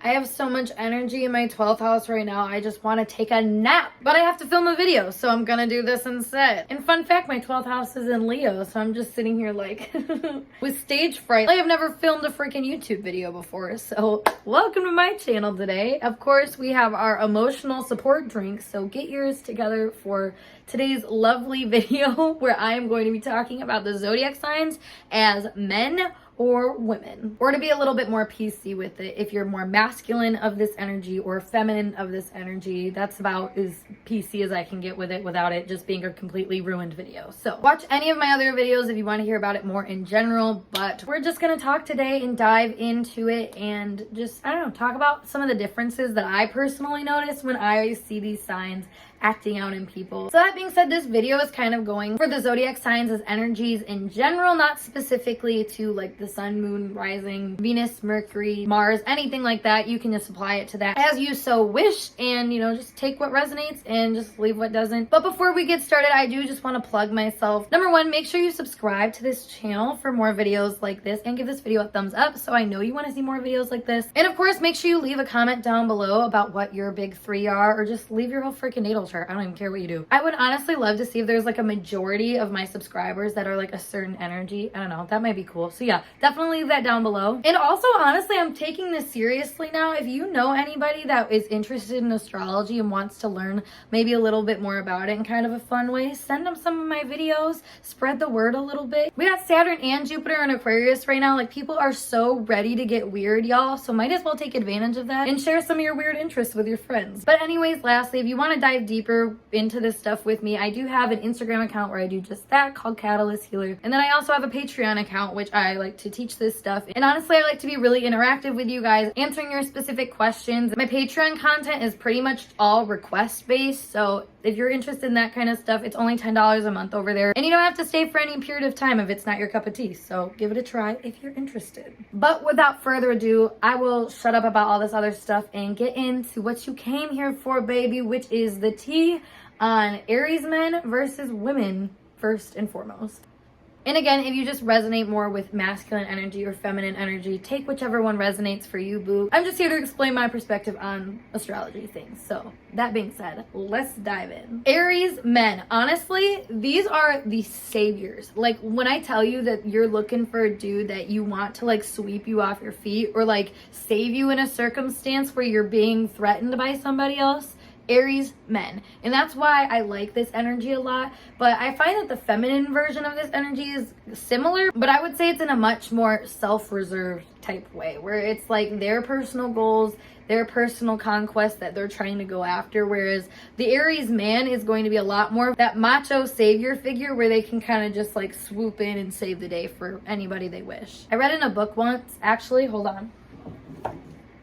I have so much energy in my 12th house right now. I just want to take a nap, but I have to film a video, so I'm gonna do this instead. And fun fact, my 12th house is in Leo, so I'm just sitting here like with stage fright. Like I've never filmed a freaking YouTube video before, so welcome to my channel today. Of course, we have our emotional support drink, so get yours together for today's lovely video where I am going to be talking about the zodiac signs as men or women, or to be a little bit more PC with it, if you're more masculine of this energy or feminine of this energy. That's about as PC as I can get with it without it just being a completely ruined video. So watch any of my other videos if you want to hear about it more in general, but we're just gonna talk today and dive into it and just, I don't know, talk about some of the differences that I personally notice when I see these signs acting out in people. So that being said, this video is kind of going for the zodiac signs as energies in general, not specifically to like the sun, moon, rising, Venus, Mercury, Mars, anything like that. You can just apply it to that as you so wish, and you know, just take what resonates and just leave what doesn't. But before we get started, I do just want to plug myself. Number one, make sure you subscribe to this channel for more videos like this and give this video a thumbs up so I know you want to see more videos like this. And of course, make sure you leave a comment down below about what your big three are, or just leave your whole freaking natal chart. I don't even care what you do. I would honestly love to see if there's like a majority of my subscribers that are like a certain energy. I don't know, that might be cool. So yeah, definitely leave that down below. And also, honestly, I'm taking this seriously now. If you know anybody that is interested in astrology and wants to learn maybe a little bit more about it in kind of a fun way, send them some of my videos, spread the word a little bit. We got Saturn and Jupiter in Aquarius right now. Like, people are so ready to get weird, y'all, so might as well take advantage of that and share some of your weird interests with your friends. But anyways, lastly, if you want to dive deeper into this stuff with me, I do have an Instagram account where I do just that, called Catalyst Healer. And then I also have a Patreon account which I like to teach this stuff. And honestly, I like to be really interactive with you guys, answering your specific questions. My Patreon content is pretty much all request based, so if you're interested in that kind of stuff, it's only $10 a month over there. And you don't have to stay for any period of time if it's not your cup of tea. So give it a try if you're interested. But without further ado, I will shut up about all this other stuff and get into what you came here for, baby, which is the tea on Aries men versus women first and foremost. And again, if you just resonate more with masculine energy or feminine energy, take whichever one resonates for you, boo. I'm just here to explain my perspective on astrology things. So that being said, let's dive in. Aries men, honestly, these are the saviors. Like, when I tell you that you're looking for a dude that you want to like sweep you off your feet or like save you in a circumstance where you're being threatened by somebody else, Aries men. And that's why I like this energy a lot. But I find that the feminine version of this energy is similar, but I would say it's in a much more self-reserved type way, where it's like their personal goals, their personal conquest that they're trying to go after, whereas the Aries man is going to be a lot more that macho savior figure where they can kind of just like swoop in and save the day for anybody they wish. I read in a book once, actually, hold on.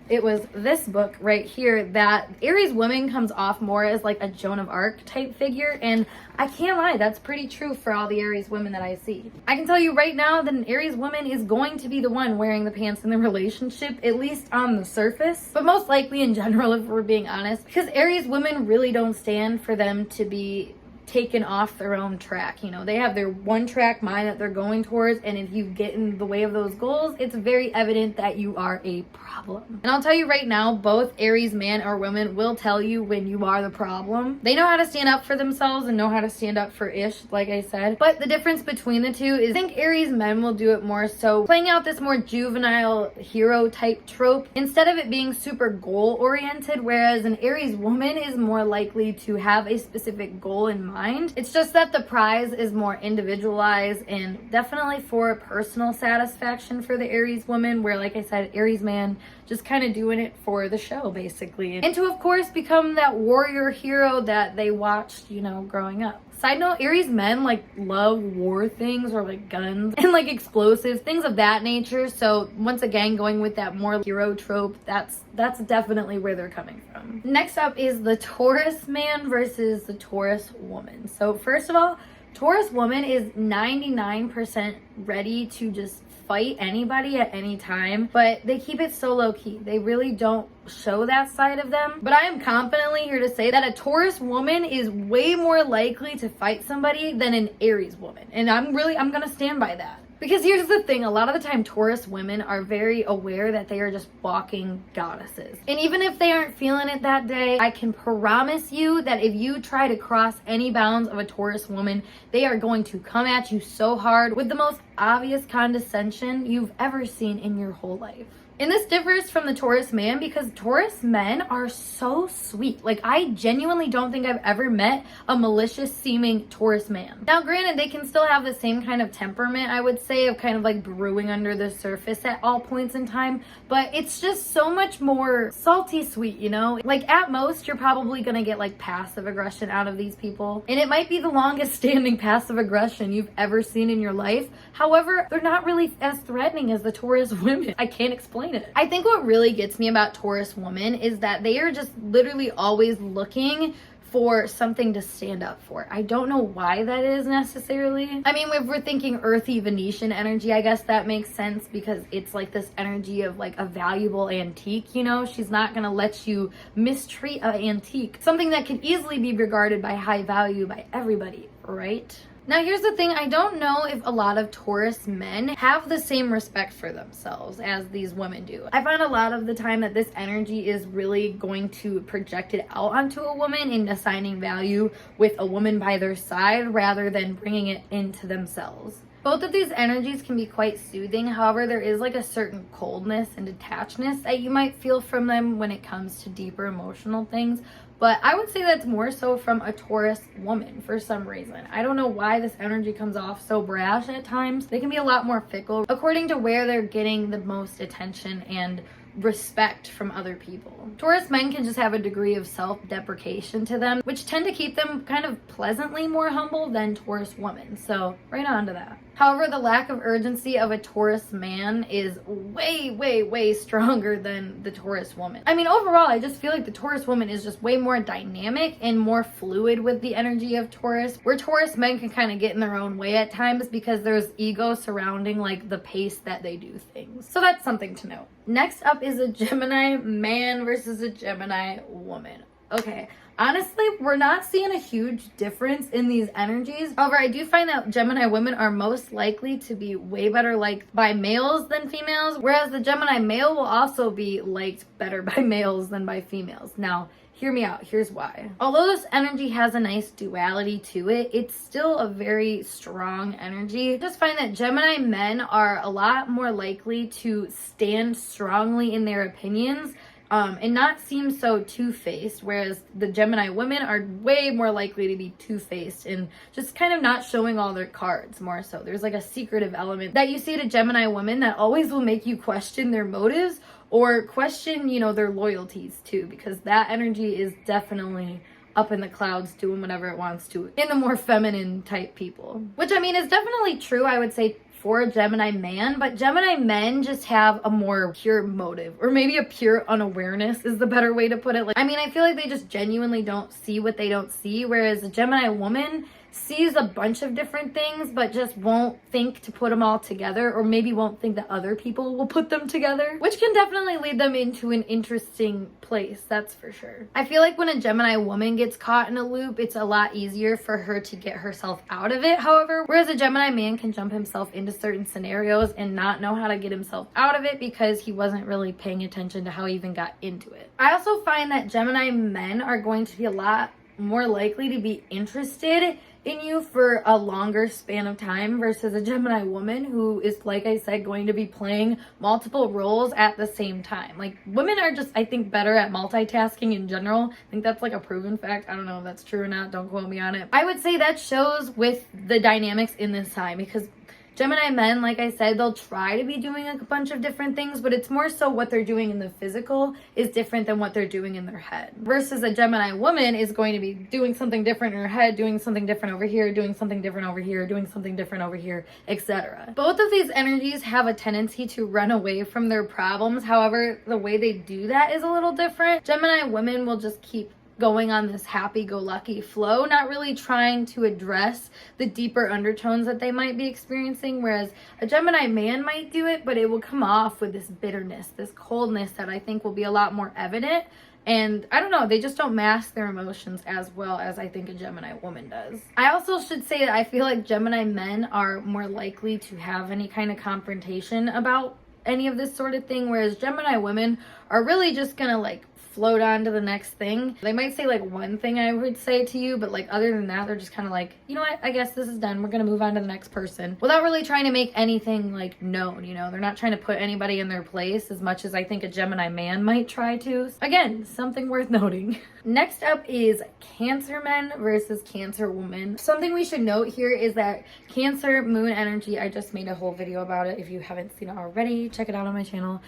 It was this book right here that Aries woman comes off more as like a Joan of Arc type figure, and I can't lie, that's pretty true for all the Aries women that I see. I can tell you right now that an Aries woman is going to be the one wearing the pants in the relationship, at least on the surface, but most likely in general, if we're being honest, because Aries women really don't stand for them to be taken off their own track. You know, they have their one track mind that they're going towards, and if you get in the way of those goals, it's very evident that you are a problem. And I'll tell you right now, both Aries man or women will tell you when you are the problem. They know how to stand up for themselves and know how to stand up for ish, like I said. But the difference between the two is I think Aries men will do it more so playing out this more juvenile hero type trope instead of it being super goal oriented, whereas an Aries woman is more likely to have a specific goal in mind. It's just that the prize is more individualized and definitely for personal satisfaction for the Aries woman, where, like I said, Aries man just kind of doing it for the show, basically. And to, of course, become that warrior hero that they watched, you know, growing up. Side note, Aries men like love war things or like guns and like explosives, things of that nature. So once again, going with that more hero trope, that's definitely where they're coming from. Next up is the Taurus man versus the Taurus woman. So first of all, Taurus woman is 99% ready to just fight anybody at any time, but they keep it so low-key. They really don't show that side of them. But I am confidently here to say that a Taurus woman is way more likely to fight somebody than an Aries woman. And I'm gonna stand by that. Because here's the thing, a lot of the time Taurus women are very aware that they are just walking goddesses. And even if they aren't feeling it that day, I can promise you that if you try to cross any bounds of a Taurus woman, they are going to come at you so hard with the most obvious condescension you've ever seen in your whole life. And this differs from the Taurus man because Taurus men are so sweet. Like, I genuinely don't think I've ever met a malicious seeming Taurus man. Now, granted, they can still have the same kind of temperament, I would say, of kind of like brewing under the surface at all points in time, but it's just so much more salty sweet, you know? Like, at most, you're probably gonna get like passive aggression out of these people. And it might be the longest standing passive aggression you've ever seen in your life. However, they're not really as threatening as the Taurus women. I can't explain it. I think what really gets me about Taurus women is that they are just literally always looking for something to stand up for. I don't know why that is necessarily. I mean, if we're thinking earthy Venetian energy, I guess that makes sense because it's like this energy of like a valuable antique, you know? She's not gonna let you mistreat an antique, something that can easily be regarded by high value by everybody, right? Now, here's the thing. I don't know if a lot of Taurus men have the same respect for themselves as these women do. I find a lot of the time that this energy is really going to project it out onto a woman in assigning value with a woman by their side rather than bringing it into themselves. Both of these energies can be quite soothing. However, there is like a certain coldness and detachedness that you might feel from them when it comes to deeper emotional things. But I would say that's more so from a Taurus woman for some reason. I don't know why this energy comes off so brash at times. They can be a lot more fickle according to where they're getting the most attention and respect from other people. Taurus men can just have a degree of self-deprecation to them, which tend to keep them kind of pleasantly more humble than Taurus women. So right on to that. However, the lack of urgency of a Taurus man is way, way, way stronger than the Taurus woman. I mean, overall, I just feel like the Taurus woman is just way more dynamic and more fluid with the energy of Taurus, where Taurus men can kind of get in their own way at times because there's ego surrounding like the pace that they do things. So that's something to note. Next up is a Gemini man versus a Gemini woman. Okay. Honestly, we're not seeing a huge difference in these energies. However, I do find that Gemini women are most likely to be way better liked by males than females, whereas the Gemini male will also be liked better by males than by females. Now, hear me out. Here's why. Although this energy has a nice duality to it, it's still a very strong energy. I just find that Gemini men are a lot more likely to stand strongly in their opinions and not seem so two-faced, whereas the Gemini women are way more likely to be two-faced and just kind of not showing all their cards more so. There's like a secretive element that you see to Gemini women that always will make you question their motives or question, you know, their loyalties too, because that energy is definitely up in the clouds doing whatever it wants to in the more feminine type people. Which, I mean, is definitely true, I would say, for a Gemini man, but Gemini men just have a more pure motive, or maybe a pure unawareness is the better way to put it. Like, I mean, I feel like they just genuinely don't see what they don't see, whereas a Gemini woman sees a bunch of different things but just won't think to put them all together, or maybe won't think that other people will put them together, which can definitely lead them into an interesting place, that's for sure. I feel like when a Gemini woman gets caught in a loop, it's a lot easier for her to get herself out of it, however, whereas a Gemini man can jump himself into certain scenarios and not know how to get himself out of it because he wasn't really paying attention to how he even got into it. I also find that Gemini men are going to be a lot more likely to be interested in you for a longer span of time versus a Gemini woman who is, like I said, going to be playing multiple roles at the same time. Like, women are just, I think, better at multitasking in general. I think that's like a proven fact. I don't know if that's true or not. Don't quote me on it. I would say that shows with the dynamics in this time because Gemini men, like I said, they'll try to be doing a bunch of different things, but it's more so what they're doing in the physical is different than what they're doing in their head. Versus a Gemini woman is going to be doing something different in her head, doing something different over here, doing something different over here, doing something different over here, etc. Both of these energies have a tendency to run away from their problems. However, the way they do that is a little different. Gemini women will just keep going on this happy-go-lucky flow, not really trying to address the deeper undertones that they might be experiencing, whereas a Gemini man might do it, but it will come off with this bitterness, this coldness that I think will be a lot more evident. And I don't know, they just don't mask their emotions as well as I think a Gemini woman does. I also should say that I feel like Gemini men are more likely to have any kind of confrontation about any of this sort of thing, whereas Gemini women are really just gonna like float on to the next thing. They might say like one thing I would say to you, but like other than that, they're just kind of like, you know what, I guess this is done. We're gonna move on to the next person without really trying to make anything like known, you know? They're not trying to put anybody in their place as much as I think a Gemini man might try to. Again, something worth noting. Next up is Cancer men versus Cancer women. Something we should note here is that Cancer moon energy, I just made a whole video about it. If you haven't seen it already, check it out on my channel.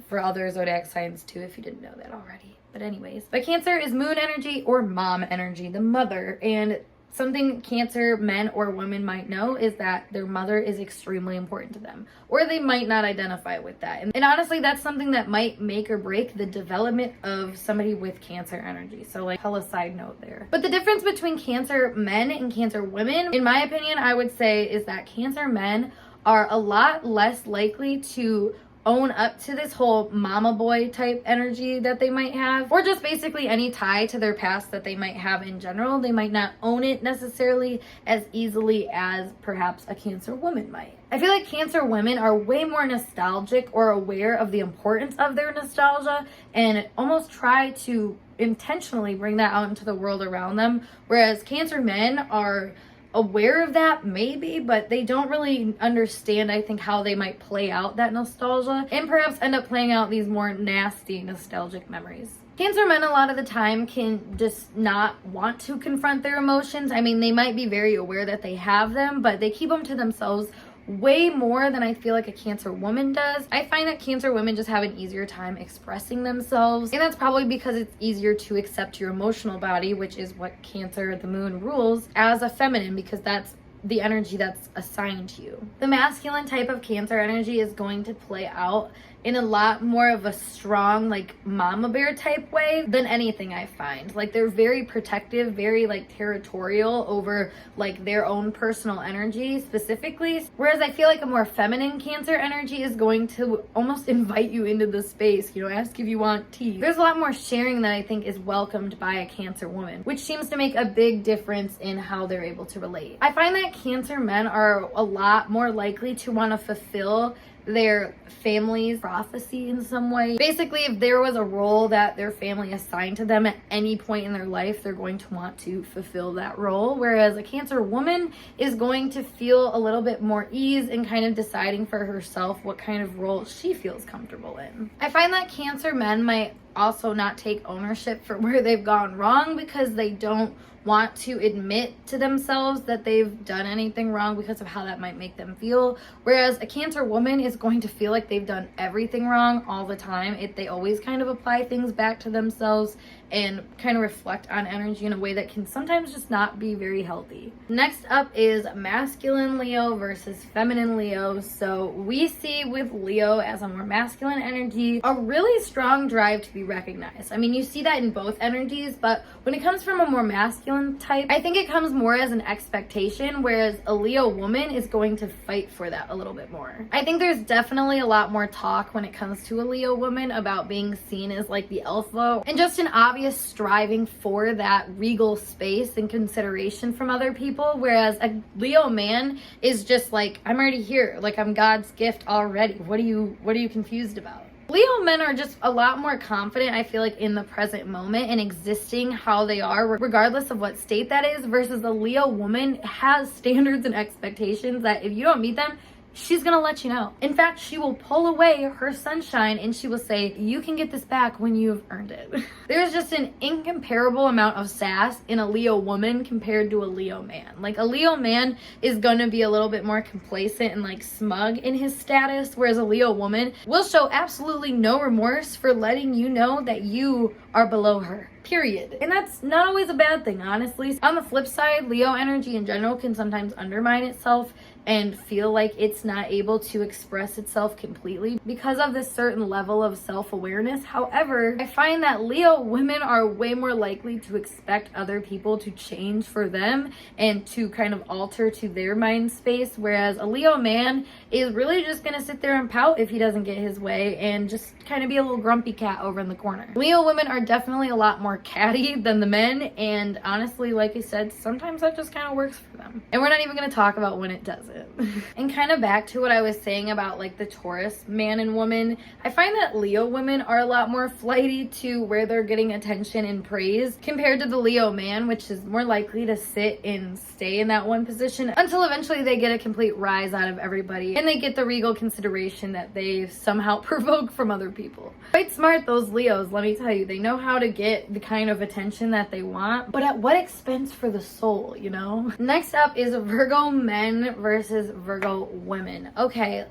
For other zodiac signs too, if you didn't know that already. But anyways, but Cancer is moon energy or mom energy, the mother. And something Cancer men or women might know is that their mother is extremely important to them, or they might not identify with that. And honestly, that's something that might make or break the development of somebody with Cancer energy. So like, hella side note there. But the difference between Cancer men and Cancer women, in my opinion, I would say is that Cancer men are a lot less likely to own up to this whole mama boy type energy that they might have, or just basically any tie to their past that they might have in general. They might not own it necessarily as easily as perhaps a Cancer woman might. I feel like Cancer women are way more nostalgic or aware of the importance of their nostalgia and almost try to intentionally bring that out into the world around them, whereas Cancer men are aware of that maybe, but they don't really understand, I think, how they might play out that nostalgia and perhaps end up playing out these more nasty nostalgic memories. Cancer men a lot of the time can just not want to confront their emotions. I mean, they might be very aware that they have them, but they keep them to themselves way more than I feel like a Cancer woman does. I find that Cancer women just have an easier time expressing themselves, and that's probably because it's easier to accept your emotional body, which is what Cancer, the moon, rules, as a feminine, because that's the energy that's assigned to you. The masculine type of Cancer energy is going to play out in a lot more of a strong, like, mama bear type way than anything I find. Like, they're very protective, very like territorial over like their own personal energy specifically, whereas I feel like a more feminine Cancer energy is going to almost invite you into the space, you know, ask if you want tea. There's a lot more sharing that I think is welcomed by a Cancer woman, which seems to make a big difference in how they're able to relate. I find that Cancer men are a lot more likely to want to fulfill their family's prophecy in some way. Basically, if there was a role that their family assigned to them at any point in their life, they're going to want to fulfill that role, whereas a Cancer woman is going to feel a little bit more ease in kind of deciding for herself what kind of role she feels comfortable in. I find that Cancer men might also not take ownership for where they've gone wrong because they don't want to admit to themselves that they've done anything wrong because of how that might make them feel, whereas a Cancer woman is going to feel like they've done everything wrong all the time. They always kind of apply things back to themselves and kind of reflect on energy in a way that can sometimes just not be very healthy. Next up is masculine Leo versus feminine Leo. So we see with Leo as a more masculine energy a really strong drive to be recognized. I mean, you see that in both energies, but when it comes from a more masculine type, I think it comes more as an expectation, whereas a Leo woman is going to fight for that a little bit more. I think there's definitely a lot more talk when it comes to a Leo woman about being seen as like the alpha and just an obvious striving for that regal space and consideration from other people, whereas a Leo man is just like, I'm already here, like I'm God's gift already. What are you confused about? Leo men are just a lot more confident, I feel like, in the present moment and existing how they are, regardless of what state that is, versus a Leo woman has standards and expectations that if you don't meet them, she's gonna let you know. In fact, she will pull away her sunshine and she will say, you can get this back when you've earned it. There's just an incomparable amount of sass in a Leo woman compared to a Leo man. Like, a Leo man is gonna be a little bit more complacent and like smug in his status, whereas a Leo woman will show absolutely no remorse for letting you know that you are below her. Period. And that's not always a bad thing, honestly. On the flip side, Leo energy in general can sometimes undermine itself and feel like it's not able to express itself completely because of this certain level of self-awareness. However, I find that Leo women are way more likely to expect other people to change for them and to kind of alter to their mind space, whereas a Leo man is really just gonna sit there and pout if he doesn't get his way and just kind of be a little grumpy cat over in the corner. Leo women are definitely a lot more catty than the men, and honestly, like I said, sometimes that just kind of works for them. And we're not even going to talk about when it doesn't. And kind of back to what I was saying about like the Taurus man and woman, I find that Leo women are a lot more flighty to where they're getting attention and praise compared to the Leo man, which is more likely to sit and stay in that one position until eventually they get a complete rise out of everybody and they get the regal consideration that they somehow provoke from other people. Quite smart, those Leos, let me tell you. They know how to get the kind of attention that they want, but at what expense for the soul, you know? Next up is Virgo men versus Virgo women. Okay,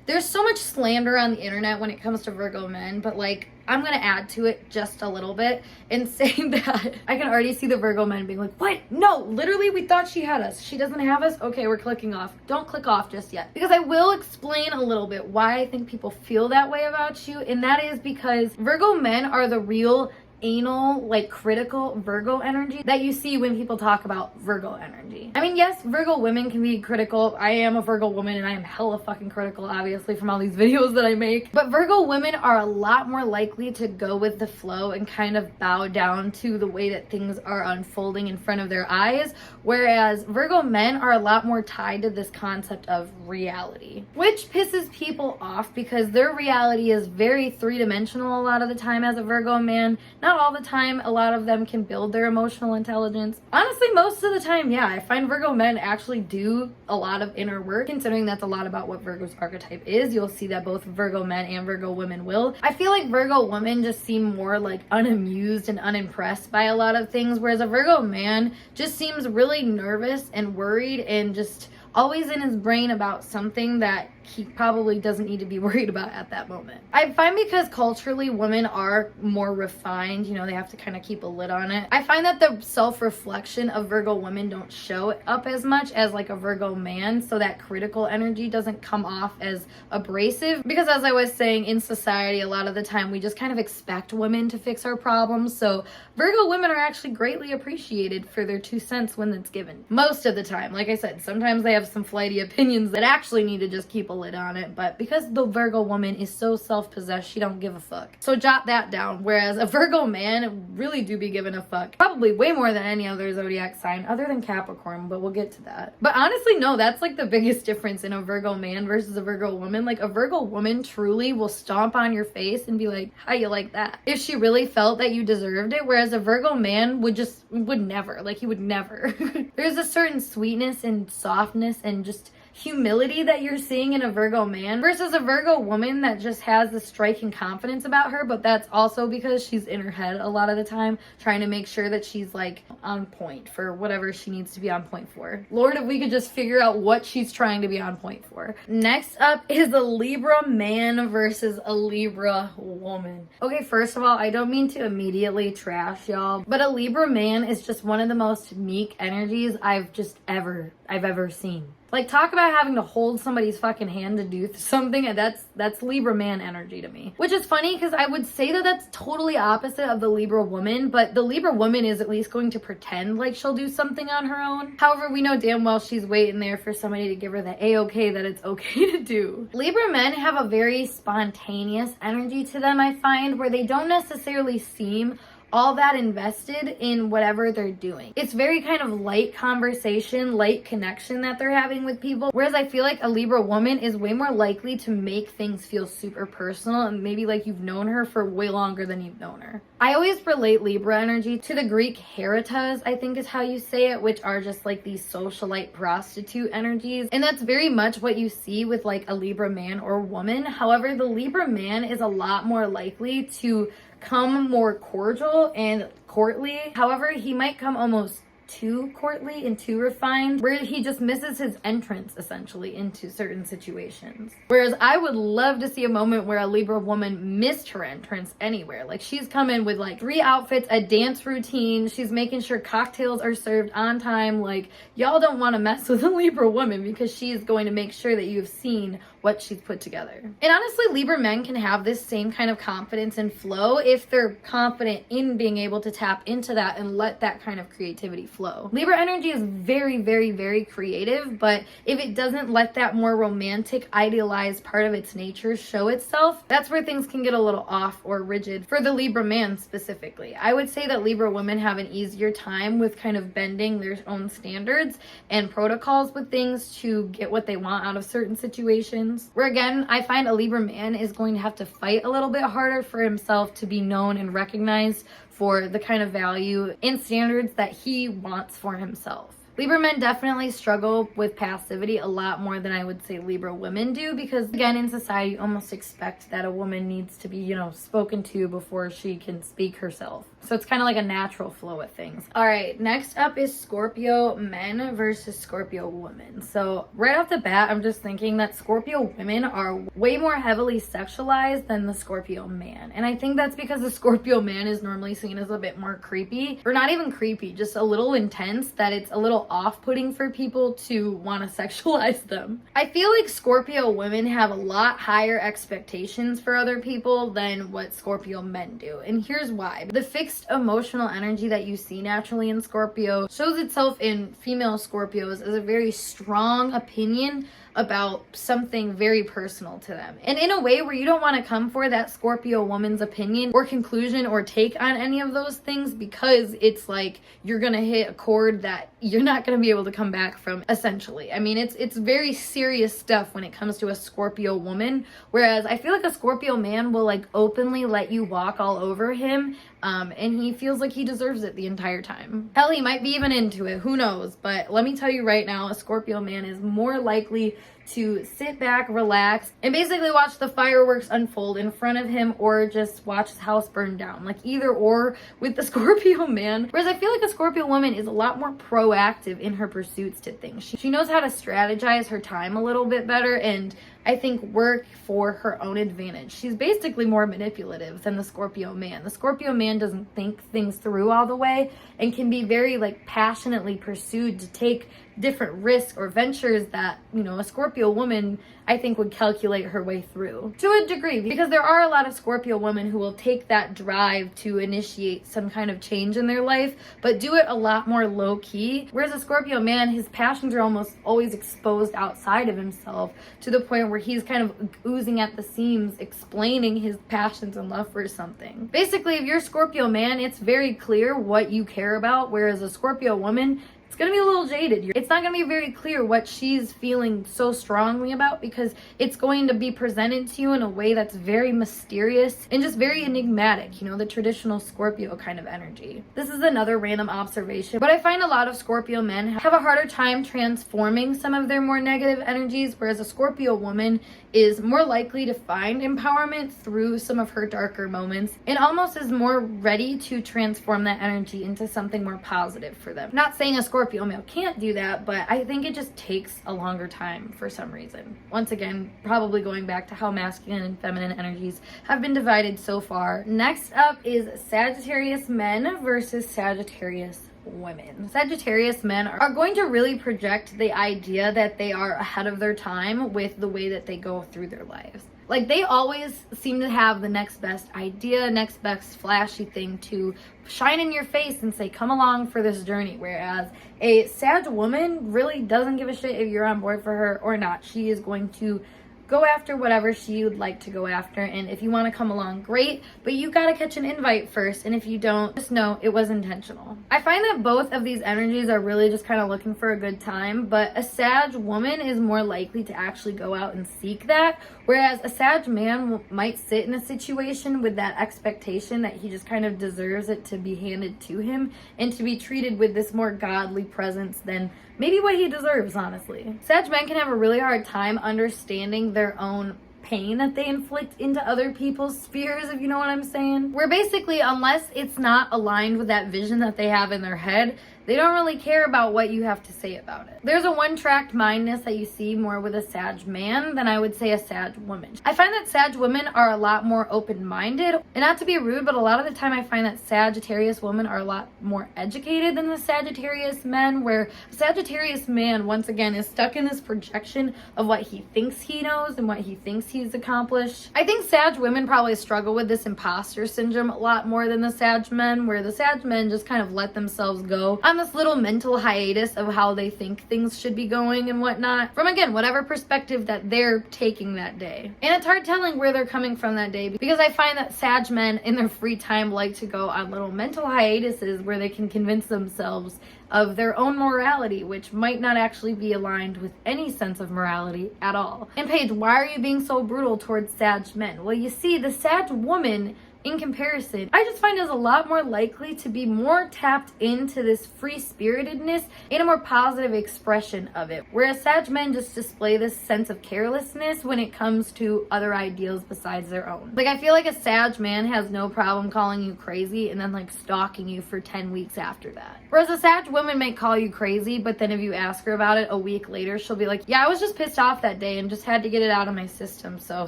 there's so much slander on the internet when it comes to Virgo men, but like, I'm gonna add to it just a little bit and say that I can already see the Virgo men being like, what? No, literally, we thought she had us. She doesn't have us? Okay, we're clicking off. Don't click off just yet. Because I will explain a little bit why I think people feel that way about you, and that is because Virgo men are the real anal, like critical Virgo energy that you see when people talk about Virgo energy. I mean, yes, Virgo women can be critical. I am a Virgo woman and I am hella fucking critical, obviously, from all these videos that I make. But Virgo women are a lot more likely to go with the flow and kind of bow down to the way that things are unfolding in front of their eyes, whereas Virgo men are a lot more tied to this concept of reality, which pisses people off because their reality is very three-dimensional a lot of the time as a Virgo man. Not all the time. A lot of them can build their emotional intelligence. Honestly, most of the time, yeah, I find Virgo men actually do a lot of inner work, considering that's a lot about what Virgo's archetype is. You'll see that both Virgo men and Virgo women will. I feel like Virgo women just seem more like unamused and unimpressed by a lot of things, whereas a Virgo man just seems really nervous and worried and just always in his brain about something that he probably doesn't need to be worried about at that moment. I find because culturally women are more refined, you know, they have to kind of keep a lid on it. I find that the self-reflection of Virgo women don't show up as much as like a Virgo man, so that critical energy doesn't come off as abrasive, because as I was saying, in society a lot of the time we just kind of expect women to fix our problems, so Virgo women are actually greatly appreciated for their 2 cents when it's given. Most of the time, like I said, sometimes they have some flighty opinions that actually need to just keep a lid on it, but because the Virgo woman is so self-possessed, she don't give a fuck. So jot that down, whereas a Virgo man really do be giving a fuck. Probably way more than any other zodiac sign other than Capricorn, but we'll get to that. But honestly, no, that's like the biggest difference in a Virgo man versus a Virgo woman. Like a Virgo woman truly will stomp on your face and be like, how you like that? If she really felt that you deserved it, whereas a Virgo man would never, like he would never. There's a certain sweetness and softness and just humility that you're seeing in a Virgo man versus a Virgo woman that just has this striking confidence about her, but that's also because she's in her head a lot of the time trying to make sure that she's like on point for whatever she needs to be on point for. Lord, if we could just figure out what she's trying to be on point for. Next up is a Libra man versus a Libra woman. Okay, first of all, I don't mean to immediately trash y'all, but a Libra man is just one of the most meek energies I've ever seen. Like, talk about having to hold somebody's fucking hand to do something, and that's Libra man energy to me. Which is funny, because I would say that that's totally opposite of the Libra woman, but the Libra woman is at least going to pretend like she'll do something on her own. However, we know damn well she's waiting there for somebody to give her the A-okay that it's okay to do. Libra men have a very spontaneous energy to them, I find, where they don't necessarily seem all that invested in whatever they're doing. It's very kind of light conversation, light connection that they're having with people. Whereas I feel like a Libra woman is way more likely to make things feel super personal and maybe like you've known her for way longer than you've known her. I always relate Libra energy to the Greek heritas, I think is how you say it, which are just like these socialite prostitute energies. And that's very much what you see with like a Libra man or woman. However, the Libra man is a lot more likely to come more cordial and courtly. However, he might come almost too courtly and too refined, where he just misses his entrance essentially into certain situations. Whereas I would love to see a moment where a Libra woman missed her entrance anywhere. Like she's coming with like 3 outfits, a dance routine, she's making sure cocktails are served on time. Like y'all don't want to mess with a Libra woman because she's going to make sure that you've seen what she's put together. And honestly, Libra men can have this same kind of confidence and flow if they're confident in being able to tap into that and let that kind of creativity flow. Libra energy is very, very, very creative, but if it doesn't let that more romantic, idealized part of its nature show itself, that's where things can get a little off or rigid for the Libra man specifically. I would say that Libra women have an easier time with kind of bending their own standards and protocols with things to get what they want out of certain situations. Where again, I find a Libra man is going to have to fight a little bit harder for himself to be known and recognized for the kind of value and standards that he wants for himself. Libra men definitely struggle with passivity a lot more than I would say Libra women do, because again, in society, you almost expect that a woman needs to be, you know, spoken to before she can speak herself. So it's kind of like a natural flow of things. All right, next up is Scorpio men versus Scorpio women. So right off the bat, I'm just thinking that Scorpio women are way more heavily sexualized than the Scorpio man. And I think that's because the Scorpio man is normally seen as a bit more creepy, or not even creepy, just a little intense, that it's a little off-putting for people to want to sexualize them. I feel like Scorpio women have a lot higher expectations for other people than what Scorpio men do. And here's why. The fixed emotional energy that you see naturally in Scorpio shows itself in female Scorpios as a very strong opinion about something very personal to them. And in a way where you don't want to come for that Scorpio woman's opinion or conclusion or take on any of those things, because it's like you're gonna hit a chord that you're not gonna be able to come back from, essentially. I mean, it's very serious stuff when it comes to a Scorpio woman, whereas I feel like a Scorpio man will like openly let you walk all over him, and he feels like he deserves it the entire time. Hell, he might be even into it, who knows? But let me tell you right now, a Scorpio man is more likely to sit back, relax, and basically watch the fireworks unfold in front of him, or just watch his house burn down. Like either or with the Scorpio man. Whereas I feel like a Scorpio woman is a lot more proactive in her pursuits to things. She knows how to strategize her time a little bit better, and I think work for her own advantage. She's basically more manipulative than the Scorpio man. The Scorpio man doesn't think things through all the way and can be very like passionately pursued to take different risks or ventures that, you know, a Scorpio woman I think would calculate her way through to a degree, because there are a lot of Scorpio women who will take that drive to initiate some kind of change in their life, but do it a lot more low key. Whereas a Scorpio man, his passions are almost always exposed outside of himself, to the point where he's kind of oozing at the seams, explaining his passions and love for something. Basically, if you're a Scorpio man, it's very clear what you care about, whereas a Scorpio woman, it's going to be a little jaded. It's not going to be very clear what she's feeling so strongly about, because it's going to be presented to you in a way that's very mysterious and just very enigmatic, you know, the traditional Scorpio kind of energy. This is another random observation, but I find a lot of Scorpio men have a harder time transforming some of their more negative energies, whereas a Scorpio woman is more likely to find empowerment through some of her darker moments and almost is more ready to transform that energy into something more positive for them. Not saying a Scorpio male can't do that, but I think it just takes a longer time for some reason. Once again, probably going back to how masculine and feminine energies have been divided so far. Next up is Sagittarius men versus Sagittarius women. Sagittarius men are going to really project the idea that they are ahead of their time with the way that they go through their lives. Like they always seem to have the next best idea, next best flashy thing to shine in your face and say, come along for this journey. Whereas a Sag woman really doesn't give a shit if you're on board for her or not. She is going to go after whatever she would like to go after, and if you want to come along, great, but you gotta catch an invite first, and if you don't, just know it was intentional. I find that both of these energies are really just kind of looking for a good time, but a Sag woman is more likely to actually go out and seek that, whereas a Sag man might sit in a situation with that expectation that he just kind of deserves it to be handed to him and to be treated with this more godly presence than maybe what he deserves, honestly. Sag men can have a really hard time understanding their own pain that they inflict into other people's spheres, if you know what I'm saying. Where basically, unless it's not aligned with that vision that they have in their head, they don't really care about what you have to say about it. There's a one-tracked mindness that you see more with a Sag man than I would say a Sag woman. I find that Sag women are a lot more open-minded, and not to be rude, but a lot of the time I find that Sagittarius women are a lot more educated than the Sagittarius men, where a Sagittarius man, once again, is stuck in this projection of what he thinks he knows and what he thinks he's accomplished. I think Sag women probably struggle with this imposter syndrome a lot more than the Sag men, where the Sag men just kind of let themselves go on this little mental hiatus of how they think things should be going and whatnot, from again, whatever perspective that they're taking that day. And it's hard telling where they're coming from that day, because I find that Sag men in their free time like to go on little mental hiatuses where they can convince themselves of their own morality, which might not actually be aligned with any sense of morality at all. And Paige, why are you being so brutal towards Sag men? Well, you see, the Sag woman, in comparison, I just find is a lot more likely to be more tapped into this free-spiritedness and a more positive expression of it. Whereas Sag men just display this sense of carelessness when it comes to other ideals besides their own. Like, I feel like a Sag man has no problem calling you crazy and then like stalking you for 10 weeks after that. Whereas a Sag woman may call you crazy, but then if you ask her about it a week later, she'll be like, yeah, I was just pissed off that day and just had to get it out of my system, so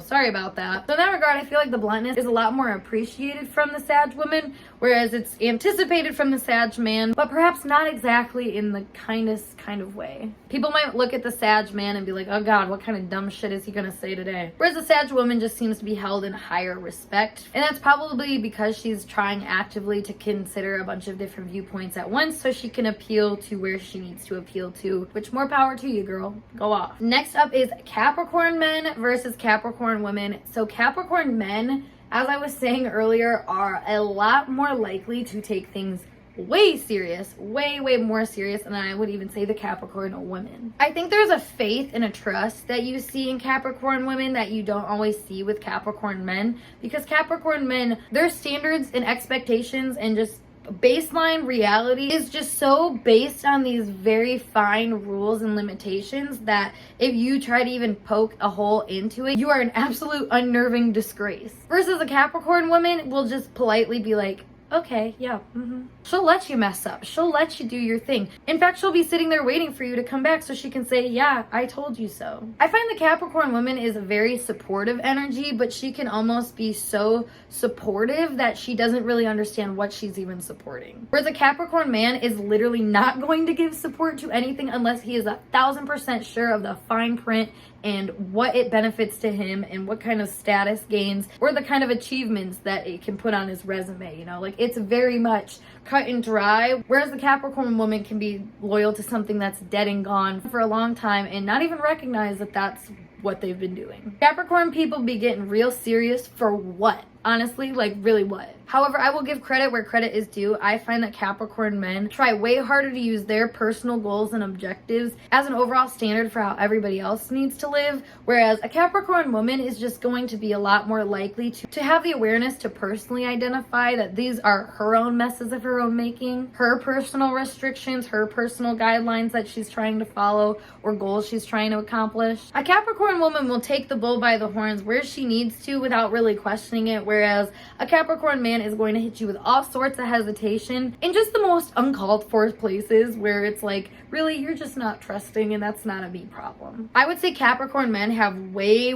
sorry about that. So in that regard, I feel like the bluntness is a lot more appreciated from the Sag woman, whereas it's anticipated from the Sag man, but perhaps not exactly in the kindest kind of way. People might look at the Sag man and be like, oh god, what kind of dumb shit is he gonna say today? Whereas the Sag woman just seems to be held in higher respect, and that's probably because she's trying actively to consider a bunch of different viewpoints at once so she can appeal to where she needs to appeal to, which more power to you, girl. Go off. Next up is Capricorn men versus Capricorn women. So Capricorn men, as I was saying earlier, are a lot more likely to take things way serious, way more serious than I would even say the Capricorn women. I think there's a faith and a trust that you see in Capricorn women that you don't always see with Capricorn men, because Capricorn men, their standards and expectations and just baseline reality is just so based on these very fine rules and limitations that if you try to even poke a hole into it, you are an absolute unnerving disgrace. Versus a Capricorn woman will just politely be like, okay, yeah, She'll let you mess up. She'll let you do your thing. In fact, she'll be sitting there waiting for you to come back so she can say, yeah, I told you so. I find the Capricorn woman is a very supportive energy, but she can almost be so supportive that she doesn't really understand what she's even supporting. Whereas a Capricorn man is literally not going to give support to anything unless he is 1,000% sure of the fine print and what it benefits to him and what kind of status gains or the kind of achievements that it can put on his resume, you know? Like, it's very much cut and dry, whereas the Capricorn woman can be loyal to something that's dead and gone for a long time and not even recognize that that's what they've been doing. Capricorn people be getting real serious for what? Honestly, like, really what? However, I will give credit where credit is due. I find that Capricorn men try way harder to use their personal goals and objectives as an overall standard for how everybody else needs to live, whereas a Capricorn woman is just going to be a lot more likely to have the awareness to personally identify that these are her own messes of her own making, her personal restrictions, her personal guidelines that she's trying to follow or goals she's trying to accomplish. A Capricorn woman will take the bull by the horns where she needs to without really questioning it, whereas a Capricorn man is going to hit you with all sorts of hesitation in just the most uncalled for places where it's like, really, you're just not trusting, and that's not a me problem. I would say Capricorn men have way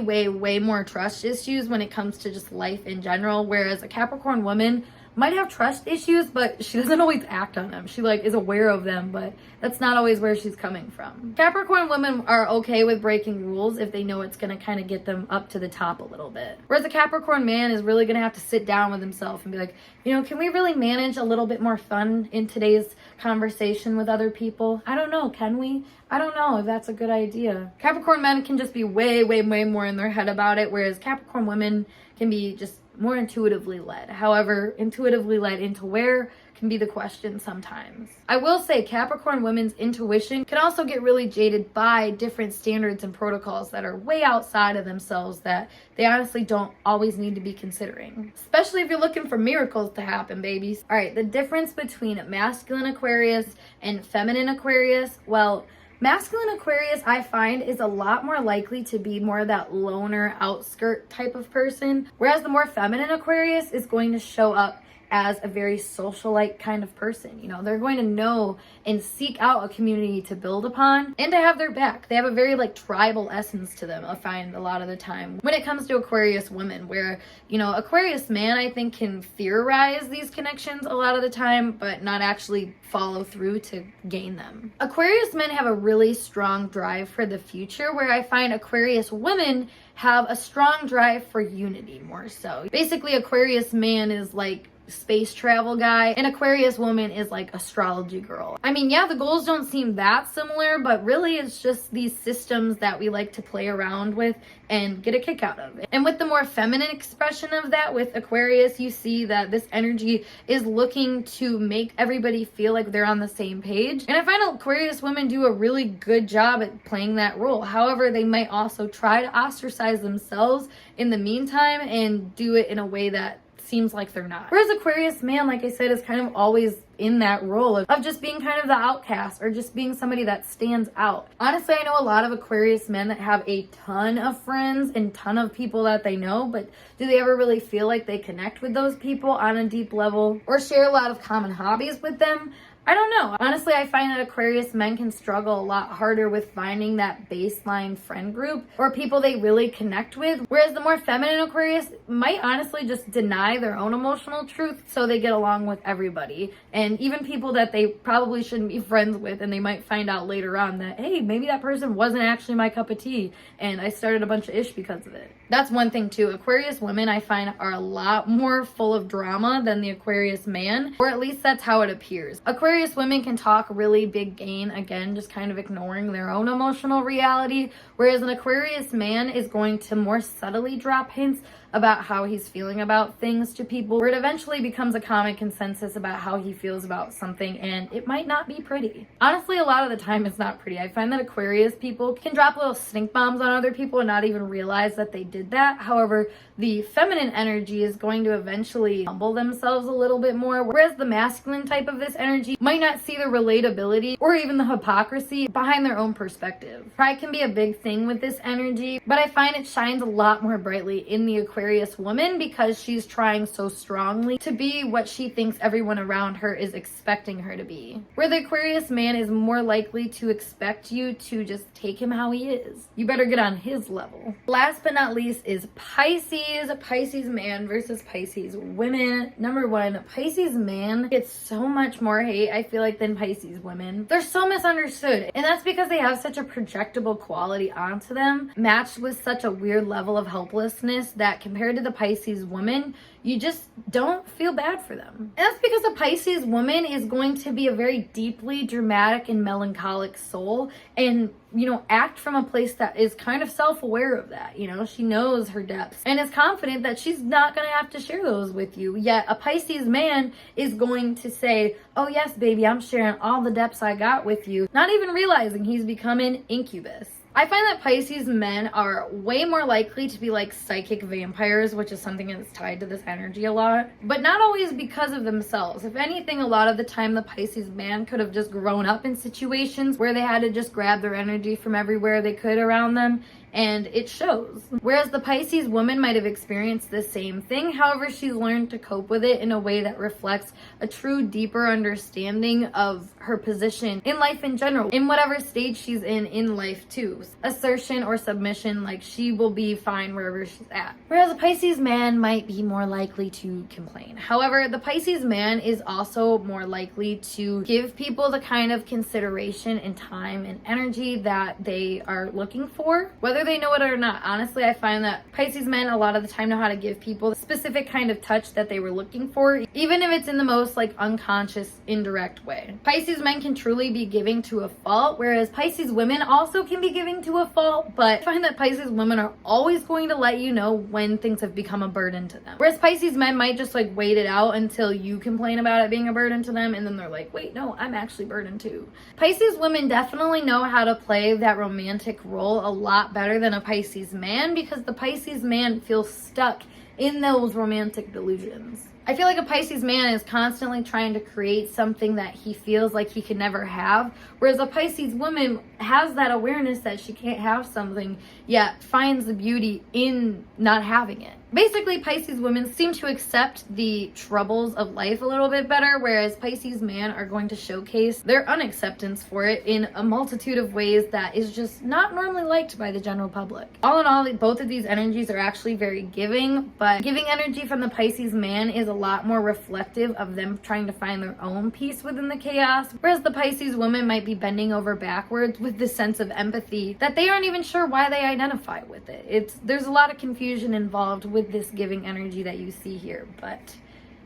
more trust issues when it comes to just life in general, whereas a Capricorn woman might have trust issues, but she doesn't always act on them. She like is aware of them, but that's not always where she's coming from. Capricorn women are okay with breaking rules if they know it's gonna kind of get them up to the top a little bit. Whereas a Capricorn man is really gonna have to sit down with himself and be like, you know, can we really manage a little bit more fun in today's conversation with other people? I don't know, can we? I don't know if that's a good idea. Capricorn men can just be way more in their head about it, whereas Capricorn women can be just more intuitively led. However, intuitively led into where can be the question sometimes. I will say Capricorn women's intuition can also get really jaded by different standards and protocols that are way outside of themselves that they honestly don't always need to be considering. Especially if you're looking for miracles to happen, babies. All right, the difference between masculine Aquarius and feminine Aquarius, well, masculine Aquarius, I find, is a lot more likely to be more of that loner, outskirt type of person, whereas the more feminine Aquarius is going to show up as a very socialite kind of person. You know, they're going to know and seek out a community to build upon and to have their back. They have a very like tribal essence to them, I find a lot of the time when it comes to Aquarius women, where, you know, Aquarius man, I think, can theorize these connections a lot of the time, but not actually follow through to gain them. Aquarius men have a really strong drive for the future, where I find Aquarius women have a strong drive for unity more so. Basically, Aquarius man is like space travel guy, and Aquarius woman is like astrology girl. I mean, yeah, the goals don't seem that similar, but really it's just these systems that we like to play around with and get a kick out of. And with the more feminine expression of that with Aquarius, you see that this energy is looking to make everybody feel like they're on the same page. And I find Aquarius women do a really good job at playing that role. However, they might also try to ostracize themselves in the meantime and do it in a way that seems like they're not. Whereas Aquarius man, like I said, is kind of always in that role of just being kind of the outcast or just being somebody that stands out. Honestly, I know a lot of Aquarius men that have a ton of friends and ton of people that they know, but do they ever really feel like they connect with those people on a deep level or share a lot of common hobbies with them? I don't know. Honestly, I find that Aquarius men can struggle a lot harder with finding that baseline friend group or people they really connect with, whereas the more feminine Aquarius might honestly just deny their own emotional truth so they get along with everybody, and even people that they probably shouldn't be friends with, and they might find out later on that, hey, maybe that person wasn't actually my cup of tea and I started a bunch of ish because of it. That's one thing too. Aquarius women, I find, are a lot more full of drama than the Aquarius man, or at least that's how it appears. Aquarius women can talk really big game, again, just kind of ignoring their own emotional reality, whereas an Aquarius man is going to more subtly drop hints about how he's feeling about things to people, where it eventually becomes a common consensus about how he feels about something, and it might not be pretty. Honestly, a lot of the time it's not pretty. I find that Aquarius people can drop little stink bombs on other people and not even realize that they did that. However, the feminine energy is going to eventually humble themselves a little bit more, whereas the masculine type of this energy might not see the relatability or even the hypocrisy behind their own perspective. Pride can be a big thing with this energy, but I find it shines a lot more brightly in the Aquarius woman because she's trying so strongly to be what she thinks everyone around her is expecting her to be. Where the Aquarius man is more likely to expect you to just take him how he is. You better get on his level. Last but not least is Pisces. Pisces man versus Pisces women. Number one, Pisces man gets so much more hate, I feel like, than Pisces women. They're so misunderstood, and that's because they have such a projectable quality onto them, matched with such a weird level of helplessness that compared to the Pisces woman, you just don't feel bad for them. And that's because a Pisces woman is going to be a very deeply dramatic and melancholic soul, and, you know, act from a place that is kind of self-aware of that. You know, she knows her depths and is confident that she's not going to have to share those with you. Yet a Pisces man is going to say, oh yes, baby, I'm sharing all the depths I got with you, not even realizing he's becoming incubus. I find that Pisces men are way more likely to be like psychic vampires, which is something that's tied to this energy a lot, but not always because of themselves. If anything, a lot of the time the Pisces man could have just grown up in situations where they had to just grab their energy from everywhere they could around them, and it shows. Whereas the Pisces woman might have experienced the same thing, however, she's learned to cope with it in a way that reflects a true, deeper understanding of her position in life in general, in whatever stage she's in life too. Assertion or submission, like she will be fine wherever she's at. Whereas a Pisces man might be more likely to complain. However, the Pisces man is also more likely to give people the kind of consideration and time and energy that they are looking for, whether they know it or not. Honestly, I find that Pisces men a lot of the time know how to give people the specific kind of touch that they were looking for, even if it's in the most like unconscious, indirect way. Pisces men can truly be giving to a fault, whereas Pisces women also can be giving to a fault, but I find that Pisces women are always going to let you know when things have become a burden to them. Whereas Pisces men might just like wait it out until you complain about it being a burden to them, and then they're like, wait, no, I'm actually burdened too. Pisces women definitely know how to play that romantic role a lot better than a Pisces man, because the Pisces man feels stuck in those romantic delusions. I feel like a Pisces man is constantly trying to create something that he feels like he can never have, whereas a Pisces woman has that awareness that she can't have something, yet finds the beauty in not having it. Basically, Pisces women seem to accept the troubles of life a little bit better, whereas Pisces men are going to showcase their unacceptance for it in a multitude of ways that is just not normally liked by the general public. All in all, both of these energies are actually very giving, but giving energy from the Pisces man is a lot more reflective of them trying to find their own peace within the chaos, whereas the Pisces woman might be bending over backwards with this sense of empathy that they aren't even sure why they identify with it. There's a lot of confusion involved with this giving energy that you see here. But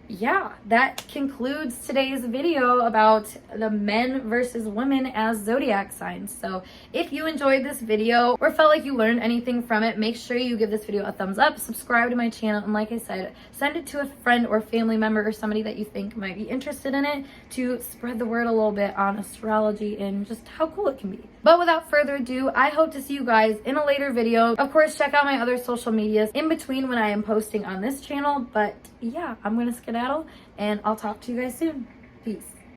yeah, that concludes today's video about the men versus women as zodiac signs. So if you enjoyed this video or felt like you learned anything from it, make sure you give this video a thumbs up, subscribe to my channel, and like I said, send it to a friend or family member or somebody that you think might be interested in it to spread the word a little bit on astrology and just how cool it can be. But without further ado, I hope to see you guys in a later video. Of course, check out my other social medias in between when I am posting on this channel. But yeah, I'm gonna skedaddle and I'll talk to you guys soon. Peace.